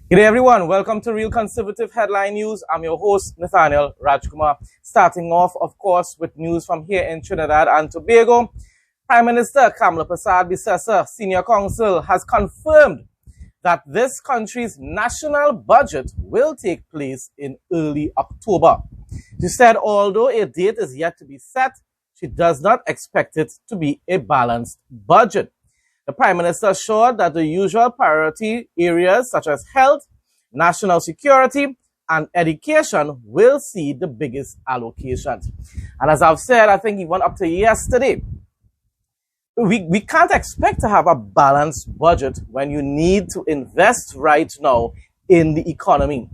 Good day, everyone. Welcome to Real Conservative Headline News. I'm your host, Nathaniel Rajkumar. Starting off, of course, with news from here in Trinidad and Tobago. Prime Minister Kamla Persad-Bissessar, Senior Counsel, has confirmed that this country's national budget will take place in early October. She said although a date is yet to be set, she does not expect it to be a balanced budget. The Prime Minister assured that the usual priority areas such as health, national security, and education will see the biggest allocations. And as I've said, I think even up to yesterday, we can't expect to have a balanced budget when you need to invest right now in the economy.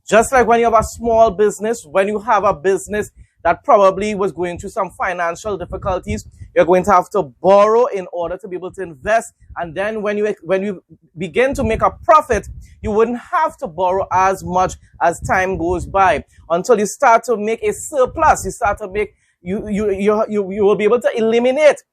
Just like when you have a small business, when you have a business that probably was going through some financial difficulties, you're going to have to borrow in order to be able to invest. And then when you begin to make a profit, you wouldn't have to borrow as much as time goes by until you start to make a surplus. You start to make, you will be able to eliminate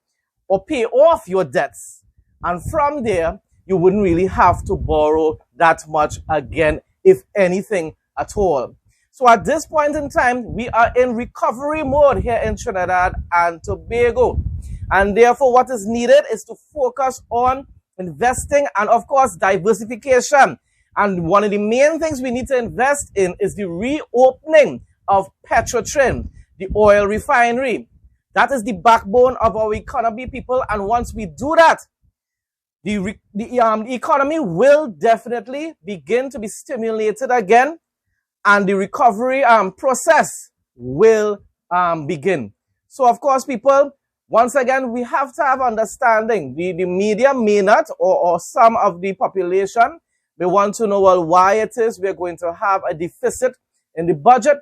or pay off your debts. And from there, you wouldn't really have to borrow that much again, if anything at all. So at this point in time, we are in recovery mode here in Trinidad and Tobago. And therefore, what is needed is to focus on investing and, of course, diversification. And one of the main things we need to invest in is the reopening of Petrotrin, the oil refinery. That is the backbone of our economy, people. And once we do that, the economy will definitely begin to be stimulated again, and the recovery process will begin. So, of course, people, once again, we have to have understanding. The media may not, or some of the population may want to know, well, why it is we're going to have a deficit in the budget.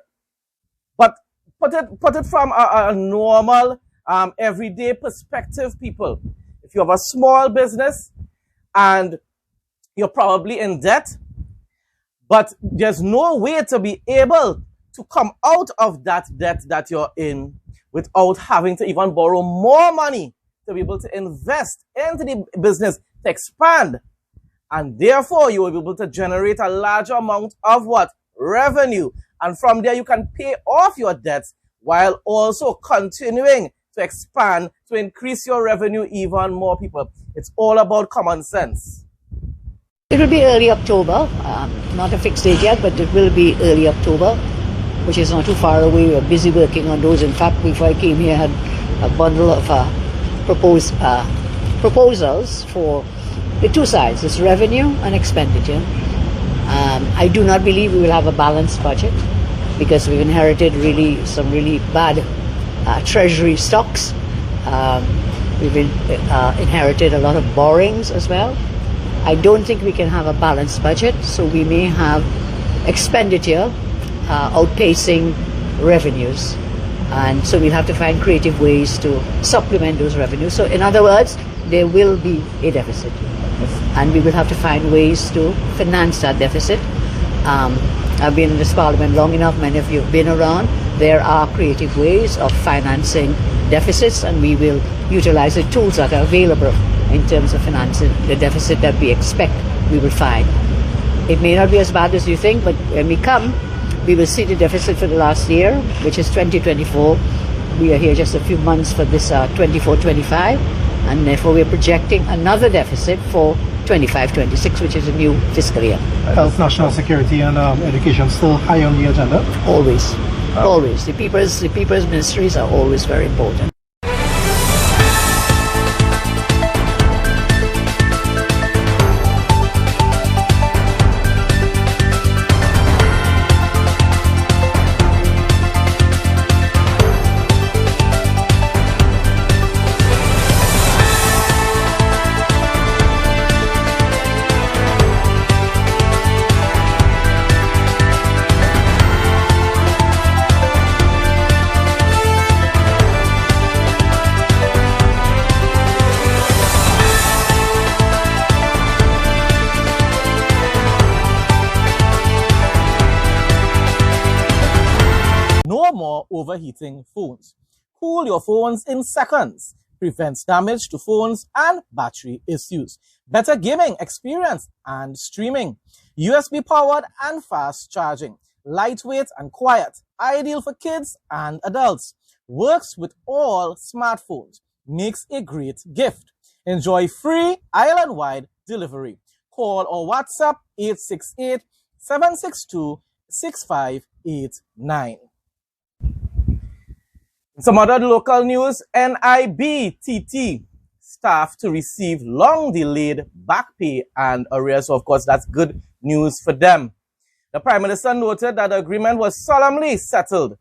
But put it from a normal, everyday perspective, people. If you have a small business and you're probably in debt, but there's no way to be able to come out of that debt that you're in without having to even borrow more money to be able to invest into the business to expand. And therefore, you will be able to generate a larger amount of what? Revenue. And from there, you can pay off your debts while also continuing to expand to increase your revenue even more, people. It's all about common sense. It will be early October, not a fixed date yet, but it will be early October, which is not too far away. We're busy working on those. In fact, before I came here, I had a bundle of proposals for the two sides, this revenue and expenditure. I do not believe we will have a balanced budget because we've inherited some really bad treasury stocks. We've inherited a lot of borrowings as well. I don't think we can have a balanced budget, so we may have expenditure outpacing revenues. And so we'll have to find creative ways to supplement those revenues. So in other words, there will be a deficit. And we will have to find ways to finance that deficit. I've been in this parliament long enough, many of you have been around. There are creative ways of financing deficits, and we will utilize the tools that are available in terms of financing the deficit that we expect we will find. It may not be as bad as you think, but when we come, we will see the deficit for the last year, which is 2024. We are here just a few months for this 24-25, and therefore we're projecting another deficit for 25-26, which is a new fiscal year. Health, national security, and education still high on the agenda? Always. Always. The people's ministries are always very important. No more overheating phones. Cool your phones in seconds. Prevents damage to phones and battery issues. Better gaming experience and streaming. USB powered and fast charging, lightweight and quiet, ideal for kids and adults, works with all smartphones, makes a great gift. Enjoy free island-wide delivery. Call or WhatsApp 868-762-6589. Some other local news, NIBTT staff to receive long-delayed back pay and arrears. So of course, that's good news for them. The Prime Minister noted that the agreement was solemnly settled,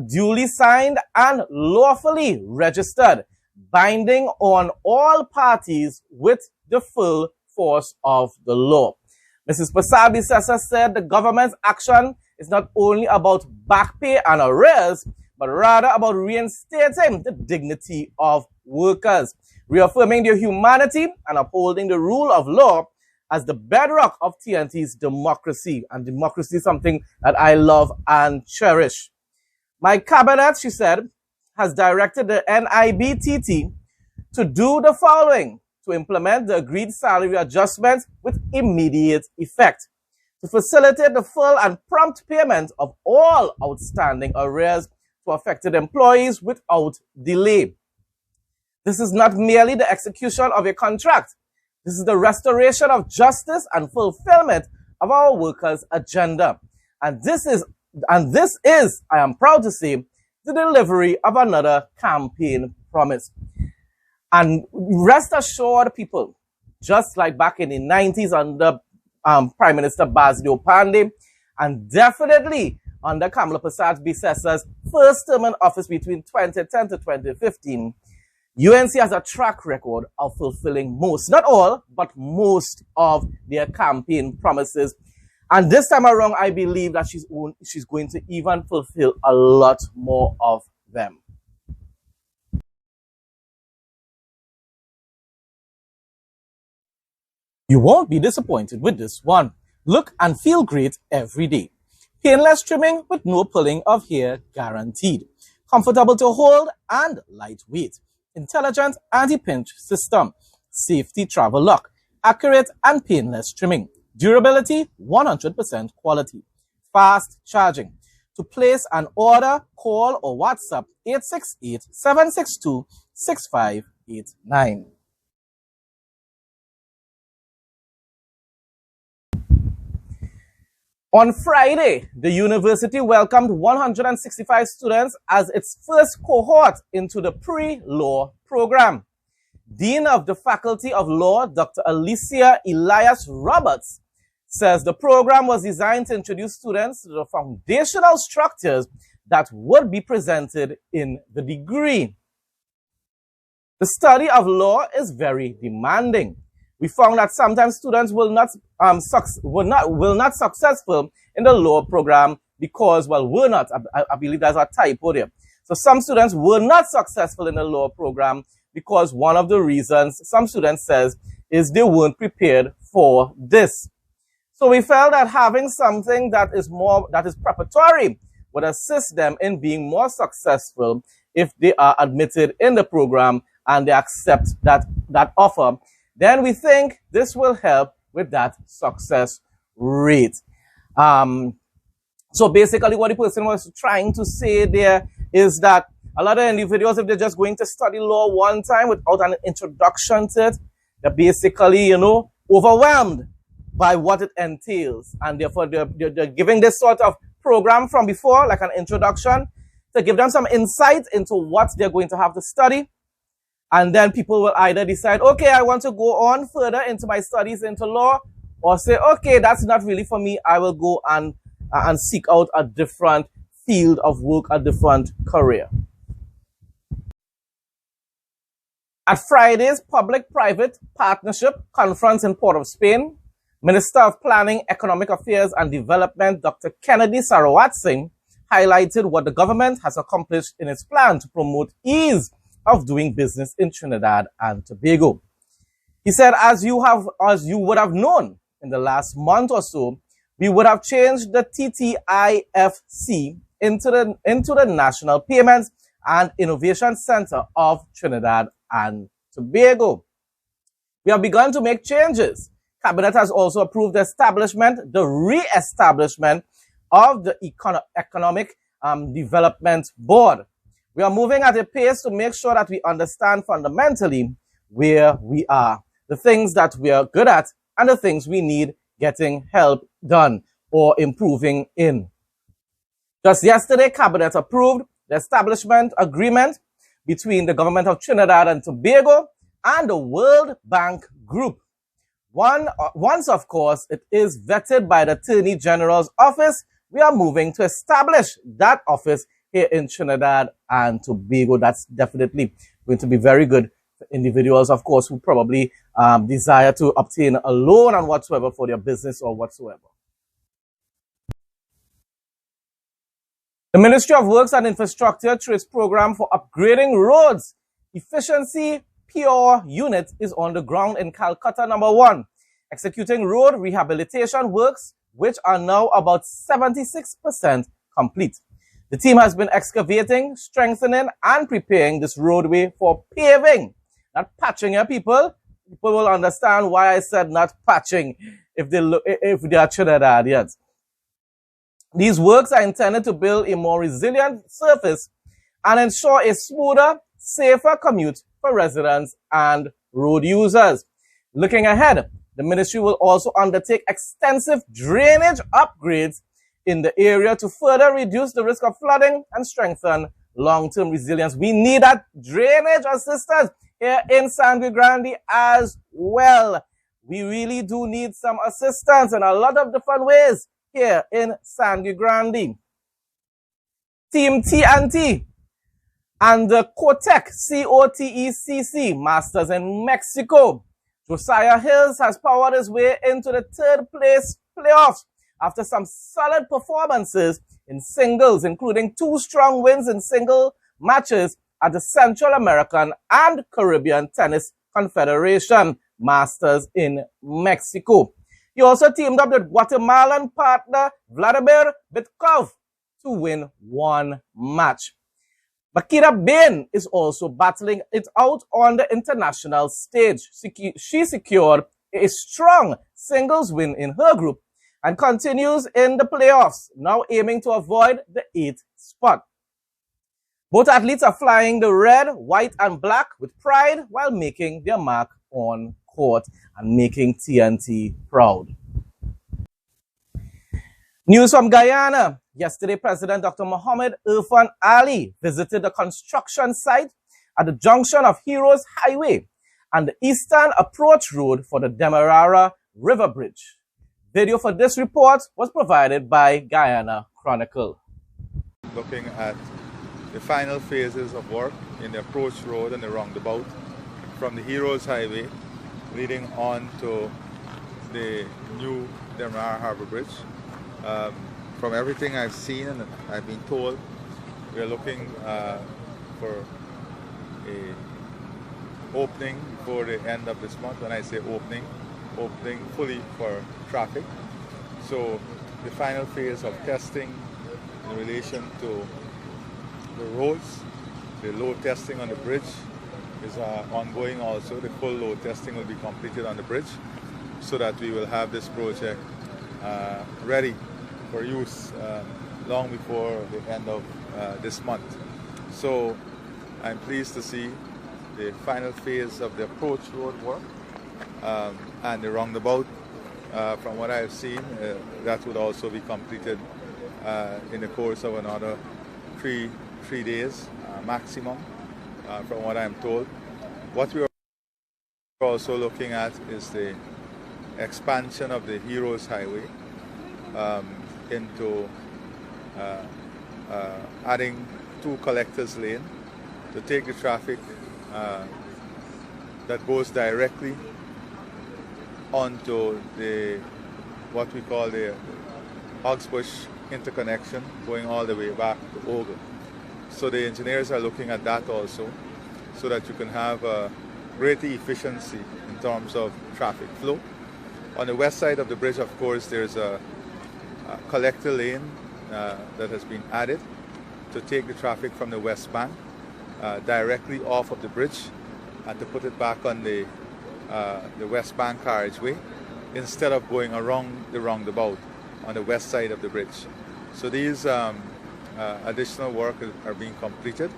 duly signed and lawfully registered, binding on all parties with the full force of the law. Mrs. Pasabi-Sessa said the government's action is not only about back pay and arrears, but rather about reinstating the dignity of workers, reaffirming their humanity and upholding the rule of law as the bedrock of TNT's democracy. And democracy is something that I love and cherish. My cabinet, she said, has directed the NIBTT to do the following: to implement the agreed salary adjustments with immediate effect, to facilitate the full and prompt payment of all outstanding arrears to affected employees without delay. This is not merely the execution of a contract. This is the restoration of justice and fulfillment of our workers' agenda. And this is, I am proud to say, the delivery of another campaign promise. And rest assured, people, just like back in the 90s under Prime Minister Basil Pandey, and definitely under Kamala Persad-Bissessa's first term in office between 2010 to 2015, UNC has a track record of fulfilling most, not all, but most of their campaign promises. And this time around, I believe that she's going to even fulfill a lot more of them. You won't be disappointed with this one. Look and feel great every day. Painless trimming with no pulling of hair guaranteed. Comfortable to hold and lightweight. Intelligent anti-pinch system. Safety travel lock. Accurate and painless trimming. Durability, 100% quality. Fast charging. To place an order, call or WhatsApp 868-762-6589. On Friday, the university welcomed 165 students as its first cohort into the pre-law program. Dean of the Faculty of Law, Dr. Alicia Elias Roberts, says the program was designed to introduce students to the foundational structures that would be presented in the degree. The study of law is very demanding. We found that sometimes students will not successful in the law program because, well, were not. I believe there's a typo there. So some students were not successful in the law program because one of the reasons some students says is they weren't prepared for this. So we felt that having something that is preparatory would assist them in being more successful if they are admitted in the program and they accept that offer. Then we think this will help with that success rate. So basically what the person was trying to say there is that a lot of individuals, if they're just going to study law one time without an introduction to it, they're basically, overwhelmed by what it entails. And therefore they're giving this sort of program from before, like an introduction, to give them some insight into what they're going to have to study. And then people will either decide, okay, I want to go on further into my studies into law, or say, okay, that's not really for me. I will go and seek out a different field of work, a different career. At Friday's Public-Private Partnership Conference in Port of Spain, Minister of Planning, Economic Affairs and Development, Dr. Kennedy Sarawat Singh, highlighted what the government has accomplished in its plan to promote ease of doing business in Trinidad and Tobago. He said, as you would have known in the last month or so, we would have changed the TTIFC into the National Payments and Innovation Center of Trinidad and Tobago. We have begun to make changes Cabinet has also approved the re-establishment of the Economic Development Board. We are moving at a pace to make sure that we understand fundamentally where we are, the things that we are good at, and the things we need getting help done or improving in. Just yesterday, Cabinet approved the establishment agreement between the government of Trinidad and Tobago and the World Bank Group. Once, of course, it is vetted by the Attorney General's office, we are moving to establish that office here in Trinidad and Tobago. That's definitely going to be very good for individuals, of course, who probably desire to obtain a loan and whatsoever for their business or whatsoever. The Ministry of Works and Infrastructure through its program for upgrading roads efficiency PR unit is on the ground in Calcutta number 1, executing road rehabilitation works, which are now about 76% complete. The team has been excavating, strengthening, and preparing this roadway for paving. Not patching, people. People will understand why I said not patching if they are Trinidadians. These works are intended to build a more resilient surface and ensure a smoother, safer commute for residents and road users. Looking ahead, the ministry will also undertake extensive drainage upgrades in the area to further reduce the risk of flooding and strengthen long-term resilience. We need that drainage assistance here in Sangre Grande as well. We really do need some assistance in a lot of different ways here in Sangre Grande. Team TNT and the COTEC, COTECC Masters in Mexico. Josiah Hills has powered his way into the third place playoffs after some solid performances in singles, including 2 strong wins in single matches at the Central American and Caribbean Tennis Confederation Masters in Mexico. He also teamed up with Guatemalan partner Vladimir Bitkov to win 1 match. Bakira Bain is also battling it out on the international stage. She secured a strong singles win in her group and continues in the playoffs, now aiming to avoid the 8th spot. Both athletes are flying the red, white, and black with pride while making their mark on court and making TNT proud. News from Guyana. Yesterday, President Dr. Mohamed Irfan Ali visited the construction site at the junction of Heroes Highway and the Eastern Approach Road for the Demerara River Bridge. Video for this report was provided by Guyana Chronicle. Looking at the final phases of work in the approach road and the roundabout from the Heroes Highway leading on to the new Demerara Harbour Bridge. From everything I've seen and I've been told, we're looking for a opening before the end of this month. When I say opening fully for traffic. So the final phase of testing in relation to the roads, the load testing on the bridge is ongoing also. The full load testing will be completed on the bridge so that we will have this project ready for use long before the end of this month. So I'm pleased to see the final phase of the approach road work and the roundabout. From what I've seen, that would also be completed in the course of another three days maximum, from what I'm told. What we are also looking at is the expansion of the Heroes Highway into adding 2 collectors lane to take the traffic that goes directly onto the what we call the Hogsbush interconnection going all the way back to Ogle. So the engineers are looking at that also so that you can have greater efficiency in terms of traffic flow. On the west side of the bridge, of course, there's a collector lane that has been added to take the traffic from the west bank directly off of the bridge and to put it back on the west bank carriageway instead of going around the roundabout on the west side of the bridge. So these additional work are being completed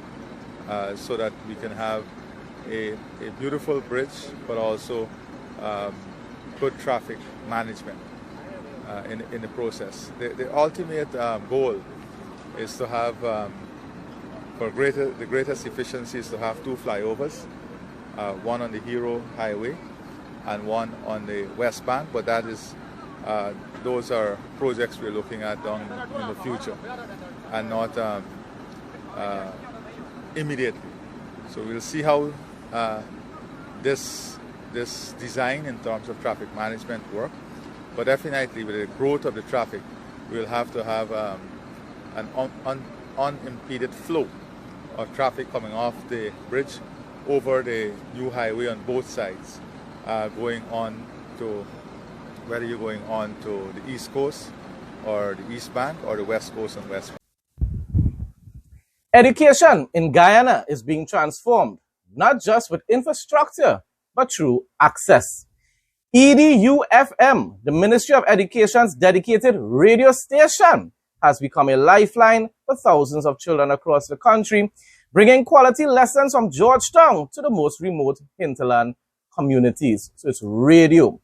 so that we can have a beautiful bridge, but also good traffic management in the process. The ultimate goal is to have, for the greatest efficiency, is to have 2 flyovers, one on the Hero Highway and one on the West Bank, but that is, those are projects we're looking at down in the future and not immediately. So we'll see how this design in terms of traffic management work, but definitely with the growth of the traffic, we'll have to have an unimpeded flow of traffic coming off the bridge over the new highway on both sides, going on to, whether you're going on to the East Coast or the East Bank or the West Coast and West Bank. Education in Guyana is being transformed, not just with infrastructure, but through access. EduFM, the Ministry of Education's dedicated radio station, has become a lifeline for thousands of children across the country, bringing quality lessons from Georgetown to the most remote hinterland communities. So it's radio.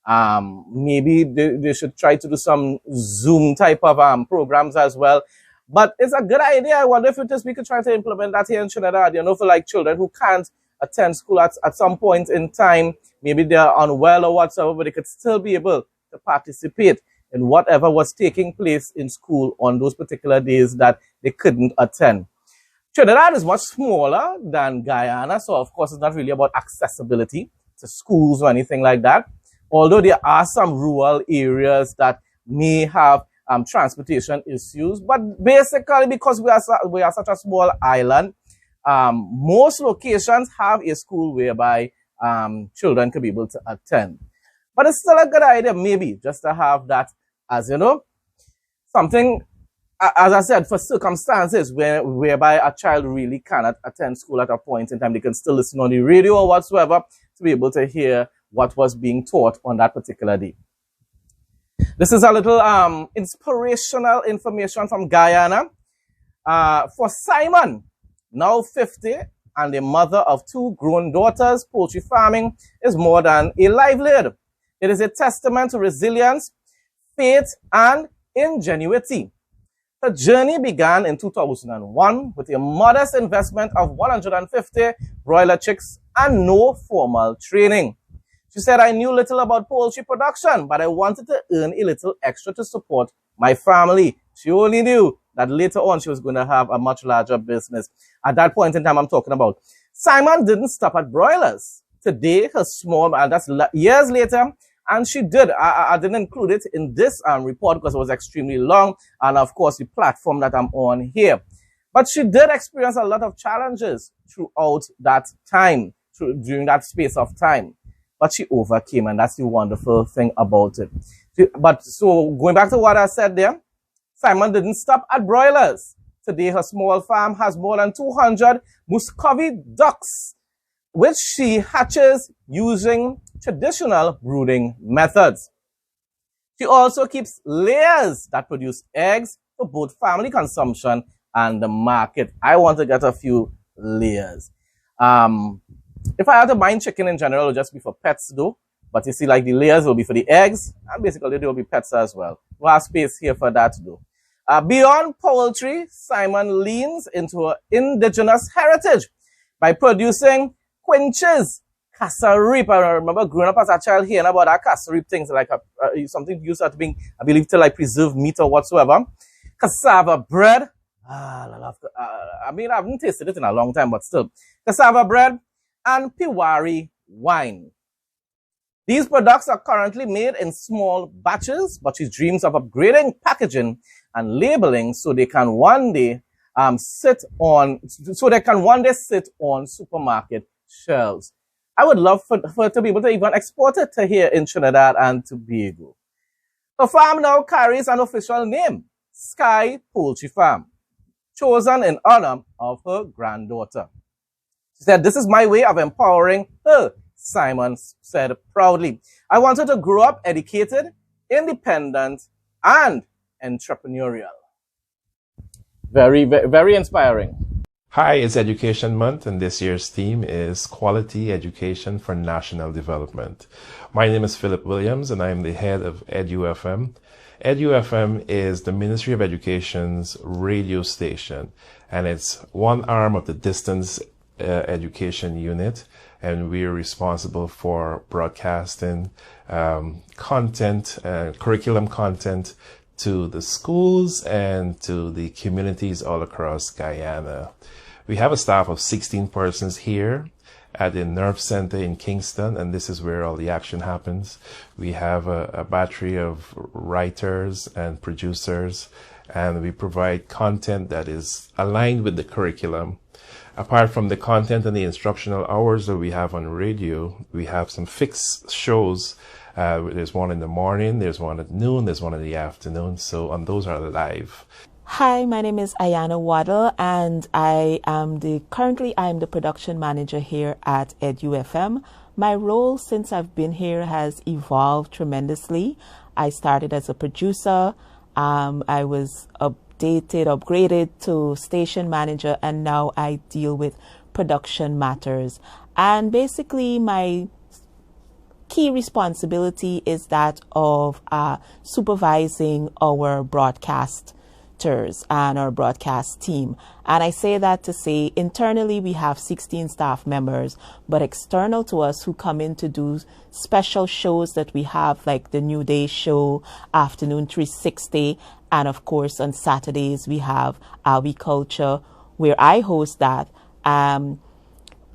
Maybe they should try to do some Zoom type of programs as well. But it's a good idea. I wonder if we could try to implement that here in Trinidad, for like children who can't attend school at some point in time. Maybe they're unwell or whatsoever, but they could still be able to participate in whatever was taking place in school on those particular days that they couldn't attend. Trinidad is much smaller than Guyana, so of course it's not really about accessibility to schools or anything like that. Although there are some rural areas that may have transportation issues, but basically because we are such a small island, most locations have a school whereby children could be able to attend. But it's still a good idea, maybe, just to have that as, something, as I said, for circumstances whereby a child really cannot attend school at a point in time. They can still listen on the radio or whatsoever to be able to hear what was being taught on that particular day. This is a little inspirational information from Guyana. For Simon, now 50, and the mother of 2 grown daughters, poultry farming is more than a livelihood. It is a testament to resilience, faith, and ingenuity. The journey began in 2001 with a modest investment of 150 broiler chicks and no formal training. She said, I knew little about poultry production, but I wanted to earn a little extra to support my family. She only knew that later on she was going to have a much larger business. At that point in time, I'm talking about. Simon didn't stop at broilers. Today, her small, and that's years later, and she did. I didn't include it in this report because it was extremely long, and of course, the platform that I'm on here. But she did experience a lot of challenges throughout that time, during that space of time. But she overcame, and that's the wonderful thing about it. But so going back to what I said there, Simon didn't stop at broilers. Today, her small farm has more than 200 Muscovy ducks, which she hatches using traditional brooding methods. She also keeps layers that produce eggs for both family consumption and the market. I want to get a few layers. If I had to mind chicken in general, it would just be for pets though. But you see, like the layers will be for the eggs, and basically they will be pets as well. We'll have space here for that though. Beyond poultry, Simon leans into her indigenous heritage by producing quinches, cassarip. I remember growing up as a child hearing about that cassarip things, like something used to be, I believe, to like preserve meat or whatsoever. Cassava bread. I haven't tasted it in a long time, but still. Cassava bread and Piwari wine. These products are currently made in small batches, but she dreams of upgrading packaging and labeling so they can one day sit on supermarket shelves. I would love for her to be able to even export it to here in Trinidad and Tobago. Her farm now carries an official name, Sky Poultry Farm, chosen in honor of her granddaughter. She said, this is my way of empowering her Simon said proudly. I wanted to grow up educated, independent, and entrepreneurial. Very, very, very inspiring. Hi, it's Education Month, and this year's theme is Quality Education for National Development. My name is Philip Williams, and I am the head of EduFM. EduFM is the Ministry of Education's radio station, and it's one arm of the distance education unit, and we're responsible for broadcasting content, curriculum content to the schools and to the communities all across Guyana. We have a staff of 16 persons here at the Nerve Center in Kingston, and this is where all the action happens. We have a battery of writers and producers, and we provide content that is aligned with the curriculum. Apart from the content and the instructional hours that we have on radio, we have some fixed shows. There's one in the morning, there's one at noon, there's one in the afternoon, and those are live. Hi, my name is Ayana Waddle, and currently I am the production manager here at EduFM. My role since I've been here has evolved tremendously. I started as a producer. I was upgraded to station manager, and now I deal with production matters. And basically my key responsibility is that of supervising our broadcasters and our broadcast team. And I say that to say internally we have 16 staff members, but external to us who come in to do special shows that we have, like the New Day show, Afternoon 360, and of course on Saturdays we have We Culture, where I host that.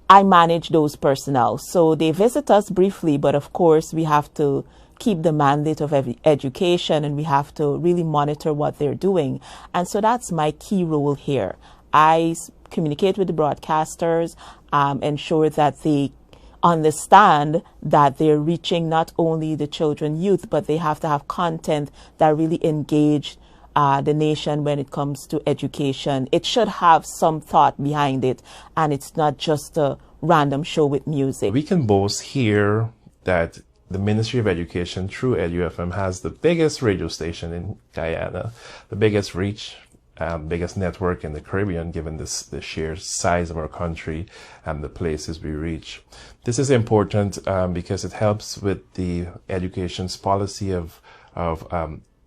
I manage those personnel. So they visit us briefly, but of course we have to keep the mandate of education, and we have to really monitor what they're doing. And so that's my key role here. I communicate with the broadcasters, ensure that they understand that they're reaching not only the children, youth, but they have to have content that really engage the nation when it comes to education. It should have some thought behind it, and it's not just a random show with music. We can boast here that the Ministry of Education through EduFM has the biggest radio station in Guyana, the biggest reach, biggest network in the Caribbean, given the sheer size of our country and the places we reach. This is important because it helps with the education's policy of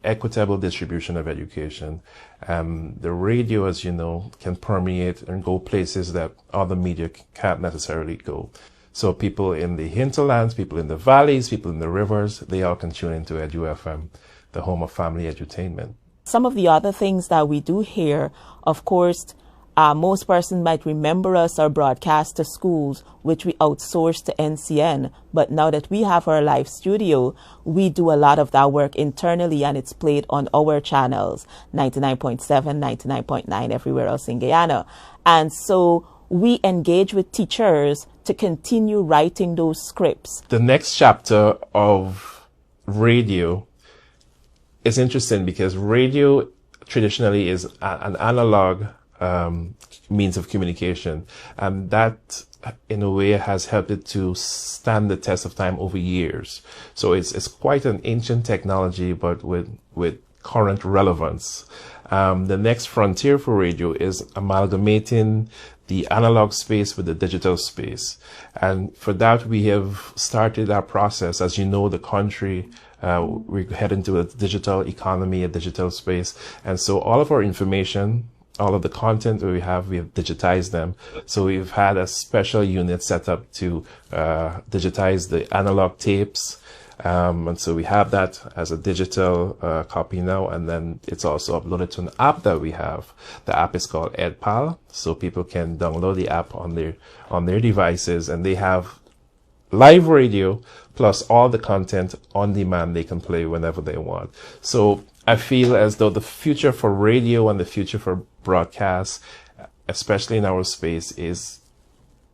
equitable distribution of education. The radio, as you know, can permeate and go places that other media can't necessarily go. So people in the hinterlands, people in the valleys, people in the rivers, they all can tune into EduFM, the home of family edutainment. Some of the other things that we do here, of course, most persons might remember us, our broadcast to schools, which we outsource to NCN. But now that we have our live studio, we do a lot of that work internally, and it's played on our channels, 99.7, 99.9, everywhere else in Guyana. And so we engage with teachers to continue writing those scripts. The next chapter of radio is interesting because radio traditionally is an analog means of communication, and that in a way has helped it to stand the test of time over years. So it's quite an ancient technology, but with current relevance. The next frontier for radio is amalgamating the analog space with the digital space. And for that, we have started our process. As you know, the country, we're heading to a digital economy, a digital space. And so all of our information, all of the content that we have digitized them. So we've had a special unit set up to digitize the analog tapes. And so we have that as a digital copy now, and then it's also uploaded to an app that we have. The app is called EdPal, so people can download the app on their devices, and they have live radio plus all the content on demand they can play whenever they want. So I feel as though the future for radio and the future for broadcast, especially in our space, is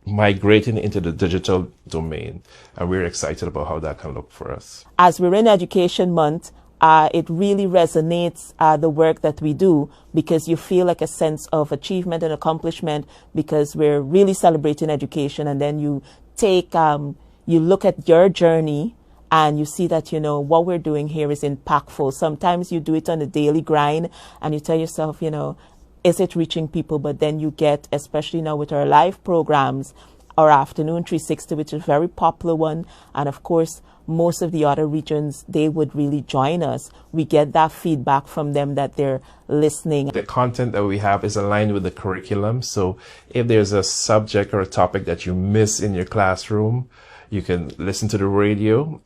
migrating into the digital domain, and we're excited about how that can look for us. As we're in Education Month, it really resonates, the work that we do, because you feel like a sense of achievement and accomplishment, because we're really celebrating education, and then you take you look at your journey and you see that, you know, what we're doing here is impactful. Sometimes you do it on a daily grind and you tell yourself, you know, is it reaching people? But then you get, especially now with our live programs, our Afternoon 360, which is a very popular one. And of course, most of the other regions, they would really join us. We get that feedback from them that they're listening. The content that we have is aligned with the curriculum. So if there's a subject or a topic that you miss in your classroom, you can listen to the radio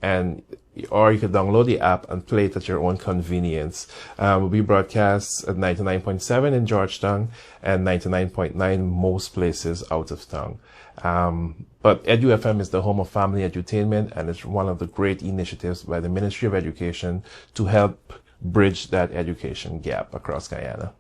or you can download the app and play it at your own convenience. We broadcast at 99.7 in Georgetown and 99.9 most places out of town. But EduFM is the home of family edutainment, and it's one of the great initiatives by the Ministry of Education to help bridge that education gap across Guyana.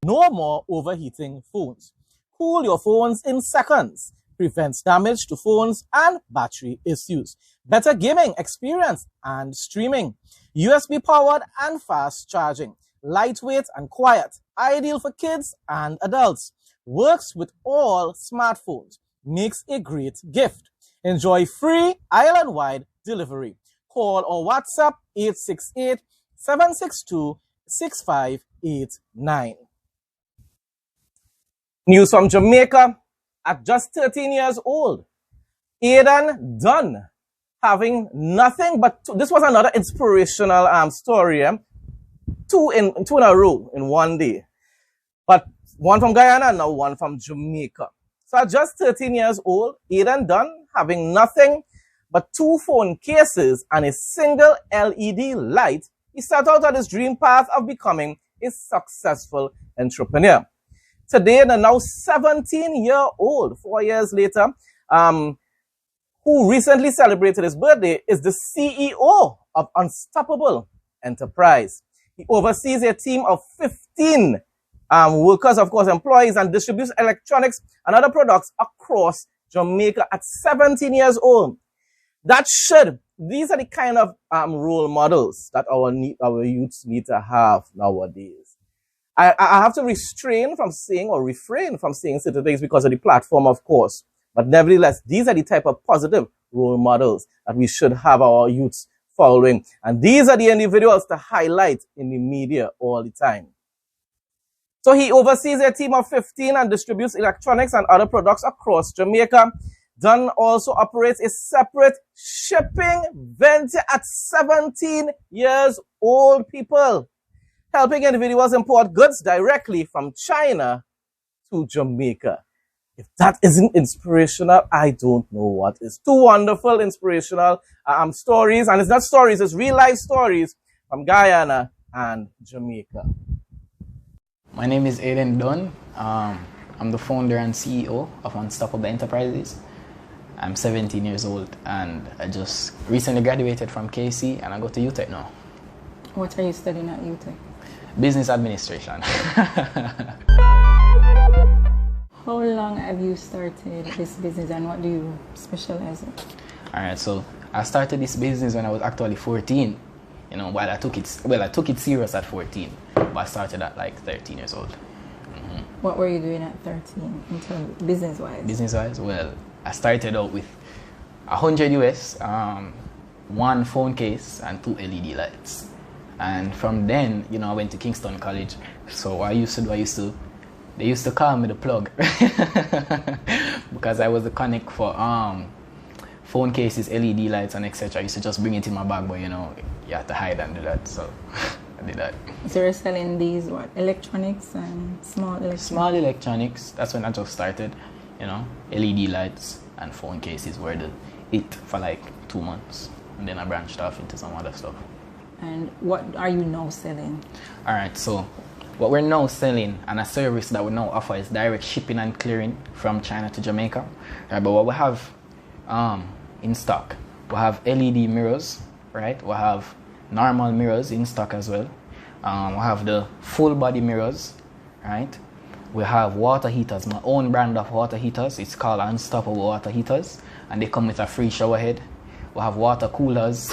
No more overheating phones. Cool your phones in seconds. Prevents damage to phones and battery issues. Better gaming experience and streaming. USB powered and fast charging. Lightweight and quiet. Ideal for kids and adults. Works with all smartphones. Makes a great gift. Enjoy free island-wide delivery. Call or WhatsApp 868-762-6589. News from Jamaica. At just 13 years old, Aiden Dunn, having nothing but this was another inspirational story. Two in a row in one day. But one from Guyana and now one from Jamaica. So at just 13 years old, Aiden Dunn, having nothing but 2 phone cases and a single LED light, he set out on his dream path of becoming a successful entrepreneur. Today, the now 17-year-old, 4 years later, who recently celebrated his birthday, is the CEO of Unstoppable Enterprise. He oversees a team of 15 workers, of course, employees, and distributes electronics and other products across Jamaica at 17 years old. These are the kind of role models that our youths need to have nowadays. I have to refrain from saying certain things because of the platform, of course. But nevertheless, these are the type of positive role models that we should have our youths following. And these are the individuals to highlight in the media all the time. So he oversees a team of 15 and distributes electronics and other products across Jamaica. Dunn also operates a separate shipping venture at 17 years old, people, helping individuals import goods directly from China to Jamaica. If that isn't inspirational, I don't know what is. Two wonderful, inspirational stories. And it's not stories, it's real life stories from Guyana and Jamaica. My name is Aiden Dunn. I'm the founder and CEO of Unstoppable Enterprises. I'm 17 years old and I just recently graduated from KC and I go to UTech now. What are you studying at UTech? Business administration. How long have you started this business and what do you specialize in? Alright, so I started this business when I was actually 14. You know, I took it serious at 14, but I started at like 13 years old. Mm-hmm. What were you doing at 13 in terms of business-wise? Business-wise, well, I started out with 100 US, 1 phone case and 2 LED lights. And from then, you know, I went to Kingston College. So what I used to do, they used to call me the plug because I was the connect for phone cases, LED lights, and etc. I used to just bring it in my bag, but you know, you have to hide and do that. So I did that. So you're selling these what? Electronics and small electronics? Small electronics. That's when I just started. You know, LED lights and phone cases were it for like 2 months, and then I branched off into some other stuff. And what are you now selling? All right, so what we're now selling and a service that we now offer is direct shipping and clearing from China to Jamaica. Right, but what we have in stock, we have LED mirrors, right? We have normal mirrors in stock as well. We have the full body mirrors, right? We have water heaters, my own brand of water heaters. It's called Unstoppable Water Heaters, and they come with a free shower head. We have water coolers.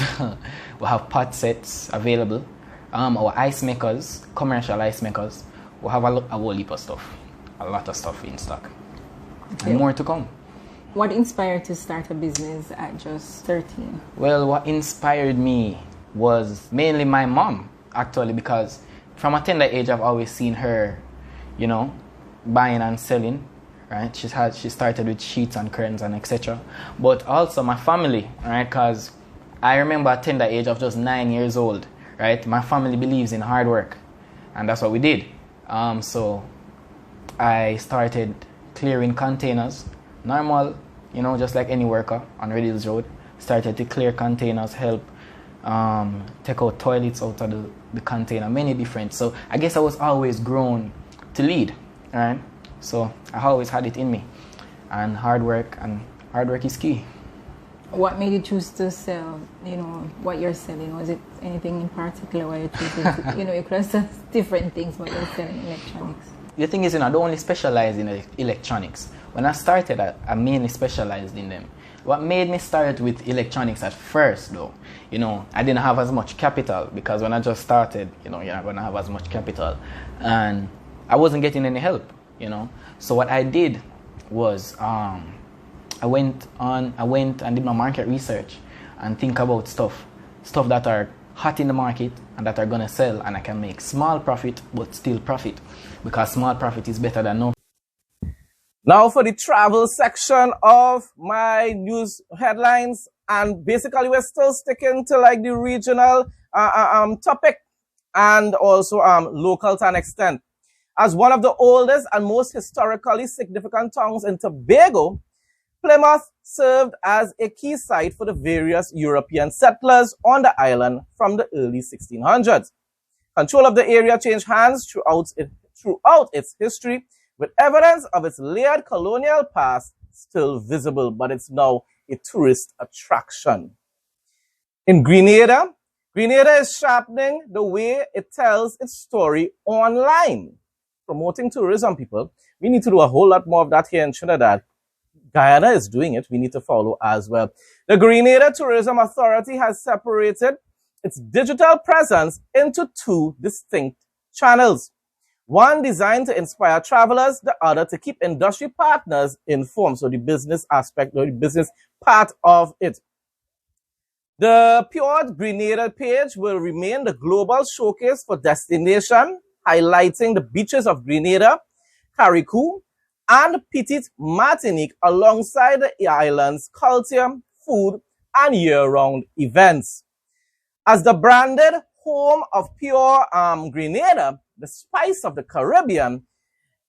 We have pot sets available. Our ice makers, commercial ice makers. We have a whole heap of stuff, a lot of stuff in stock. and more to come. What inspired to start a business at just 13? Well, what inspired me was mainly my mom, actually, because from a tender age, I've always seen her, you know, buying and selling, right? She started with sheets and curtains and etc. But also my family, right? Because I remember at tender age of just 9 years old, right? My family believes in hard work, and that's what we did. So I started clearing containers, normal, you know, just like any worker on Red Hills Road. Started to clear containers, help take out toilets out of the container, many different. So I guess I was always grown to lead, right? So I always had it in me, and hard work is key. What made you choose to sell, you know, what you're selling? Was it anything in particular why you chose to, you know, you could have said different things, but you're selling electronics? The thing is, you know, I don't only specialize in electronics. When I started, I mainly specialized in them. What made me start with electronics at first, though, you know, I didn't have as much capital, because when I just started, you know, you're not going to have as much capital, and I wasn't getting any help, you know. So what I did was I went and did my market research and think about stuff that are hot in the market and that are going to sell, and I can make small profit but still profit, because small profit is better than no. Now for the travel section of my news headlines, and basically we're still sticking to like the regional topic and also local to an extent. As one of the oldest and most historically significant towns in Tobago, Plymouth served as a key site for the various European settlers on the island from the early 1600s. Control of the area changed hands throughout its history, with evidence of its layered colonial past still visible, but it's now a tourist attraction. In Grenada is sharpening the way it tells its story online. Promoting tourism, people. We need to do a whole lot more of that here in Trinidad. Guyana is doing it. We need to follow as well. The Grenada Tourism Authority has separated its digital presence into two distinct channels. One designed to inspire travelers, the other to keep industry partners informed. So the business aspect, or the business part of it. The Pure Grenada page will remain the global showcase for destination, highlighting the beaches of Grenada, Carriacou, and Petite Martinique alongside the island's culture, food, and year-round events. As the branded home of Pure Grenada, the spice of the Caribbean,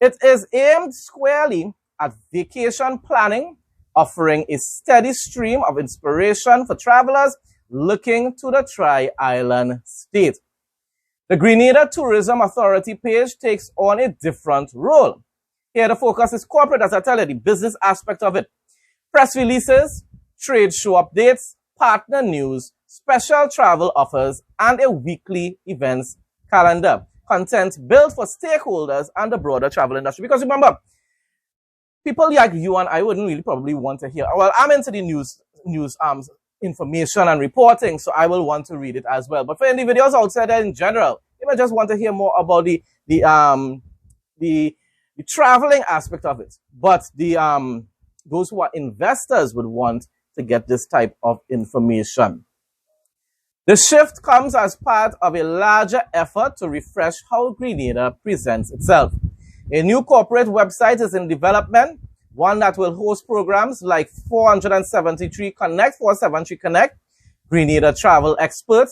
it is aimed squarely at vacation planning, offering a steady stream of inspiration for travelers looking to the Tri-Island state. The Grenada Tourism Authority page takes on a different role. Here the focus is corporate, as I tell you, the business aspect of it. Press releases, trade show updates, partner news, special travel offers, and a weekly events calendar. Content built for stakeholders and the broader travel industry. Because remember, people like you and I wouldn't really probably want to hear. Well, I'm into the news information and reporting, so I will want to read it as well. But for individuals outside there in general, you may just want to hear more about the traveling aspect of it. But those who are investors would want to get this type of information. The shift comes as part of a larger effort to refresh how Grenada presents itself. A new corporate website is in development, one that will host programs like 473 Connect, Grenada Travel Expert,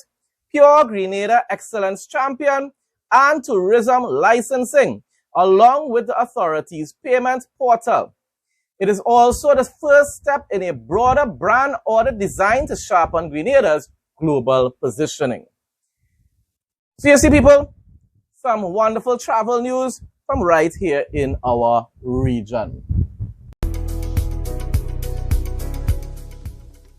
Pure Grenada Excellence Champion, and Tourism Licensing, along with the authority's payment portal. It is also the first step in a broader brand audit designed to sharpen Grenada's global positioning. So you see, people, some wonderful travel news from right here in our region.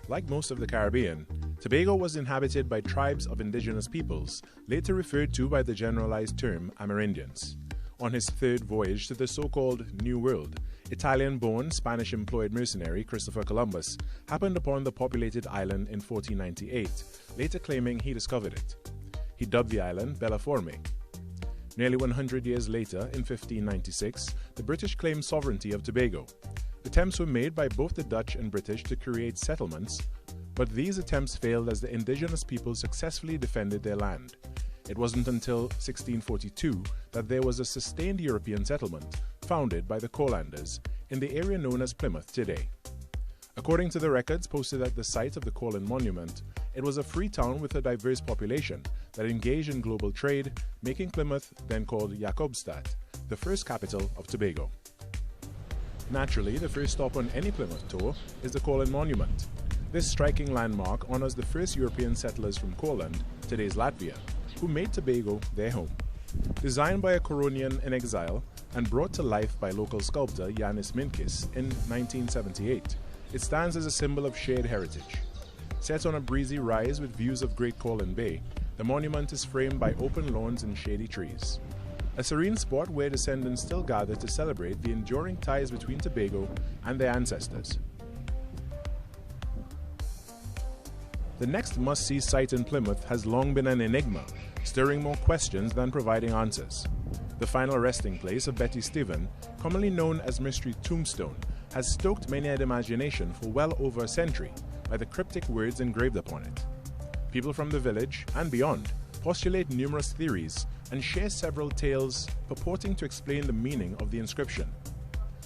Like most of the Caribbean, Tobago was inhabited by tribes of indigenous peoples, later referred to by the generalized term Amerindians. On his third voyage to the so-called New World, Italian-born, Spanish-employed mercenary Christopher Columbus happened upon the populated island in 1498, later claiming he discovered it. He dubbed the island Bella Forme. Nearly 100 years later, in 1596, the British claimed sovereignty of Tobago. Attempts were made by both the Dutch and British to create settlements, but these attempts failed as the indigenous people successfully defended their land. It wasn't until 1642 that there was a sustained European settlement founded by the Colanders in the area known as Plymouth today. According to the records posted at the site of the Coland Monument, it was a free town with a diverse population that engaged in global trade, making Plymouth, then called Jacobstad, the first capital of Tobago. Naturally, the first stop on any Plymouth tour is the Coland Monument. This striking landmark honors the first European settlers from Coland, today's Latvia, who made Tobago their home. Designed by a Coronian in exile and brought to life by local sculptor Janis Minkis in 1978, it stands as a symbol of shared heritage. Set on a breezy rise with views of Great Coland Bay, the monument is framed by open lawns and shady trees. A serene spot where descendants still gather to celebrate the enduring ties between Tobago and their ancestors. The next must-see site in Plymouth has long been an enigma, stirring more questions than providing answers. The final resting place of Betty Stephen, commonly known as Mystery Tombstone, has stoked many an imagination for well over a century by the cryptic words engraved upon it. People from the village and beyond postulate numerous theories and share several tales purporting to explain the meaning of the inscription.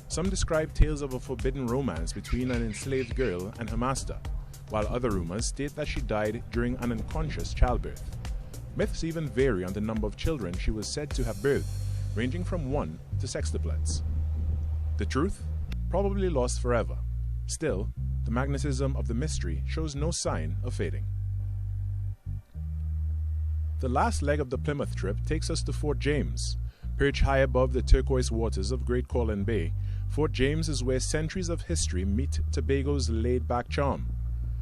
Some describe tales of a forbidden romance between an enslaved girl and her master, while other rumors state that she died during an unconscious childbirth. Myths even vary on the number of children she was said to have birthed, ranging from 1 to sextuplets. The truth? Probably lost forever. Still, the magnetism of the mystery shows no sign of fading. The last leg of the Plymouth trip takes us to Fort James. Perched high above the turquoise waters of Great Coland Bay, Fort James is where centuries of history meet Tobago's laid-back charm.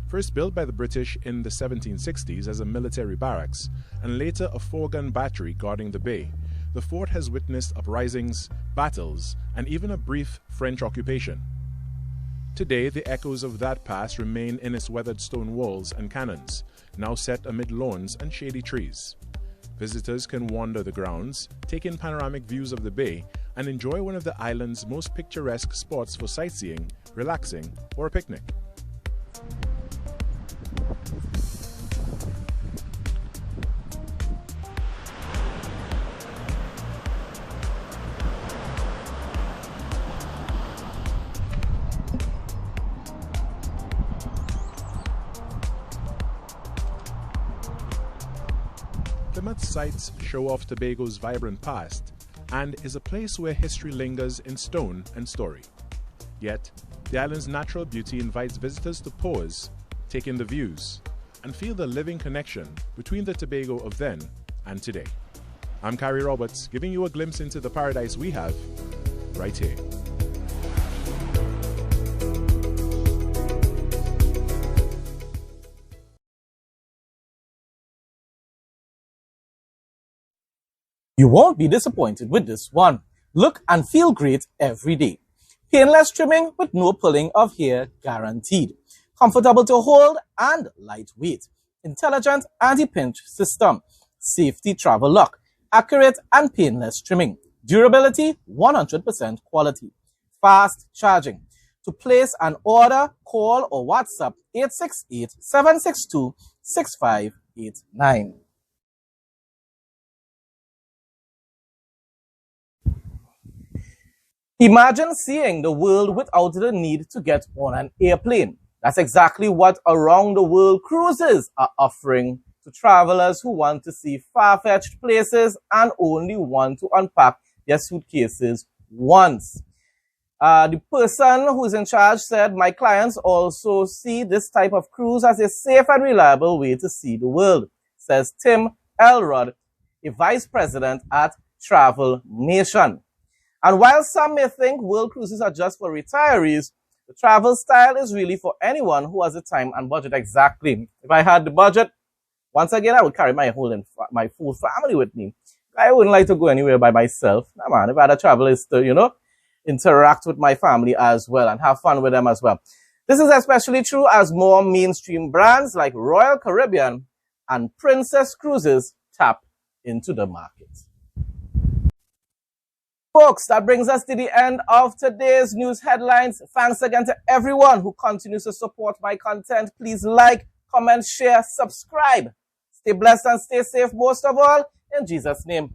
First built by the British in the 1760s as a military barracks, and later a 4-gun battery guarding the bay, the fort has witnessed uprisings, battles, and even a brief French occupation. Today, the echoes of that past remain in its weathered stone walls and cannons, now set amid lawns and shady trees. Visitors can wander the grounds, take in panoramic views of the bay, and enjoy one of the island's most picturesque spots for sightseeing, relaxing, or a picnic. Plymouth sites show off Tobago's vibrant past and is a place where history lingers in stone and story. Yet, the island's natural beauty invites visitors to pause, take in the views, and feel the living connection between the Tobago of then and today. I'm Kyrie Roberts, giving you a glimpse into the paradise we have right here. You won't be disappointed with this one. Look and feel great every day. Painless trimming with no pulling of hair guaranteed. Comfortable to hold and lightweight. Intelligent anti-pinch system. Safety travel lock. Accurate and painless trimming. Durability 100% quality. Fast charging. To place an order, call or WhatsApp 868-762-6589. Imagine seeing the world without the need to get on an airplane. That's exactly what around the world cruises are offering to travelers who want to see far-fetched places and only want to unpack their suitcases once. The person who's in charge said, "My clients also see this type of cruise as a safe and reliable way to see the world," says Tim Elrod, a vice president at Travel Nation. And while some may think world cruises are just for retirees, the travel style is really for anyone who has the time and budget. Exactly. If I had the budget, once again, I would carry my full family with me. I wouldn't like to go anywhere by myself. Nah, man, if I had a travel is to, interact with my family as well and have fun with them as well. This is especially true as more mainstream brands like Royal Caribbean and Princess Cruises tap into the market. Folks, that brings us to the end of today's news headlines. Thanks again to everyone who continues to support my content. Please like, comment, share, subscribe. Stay blessed and stay safe most of all. In Jesus' name.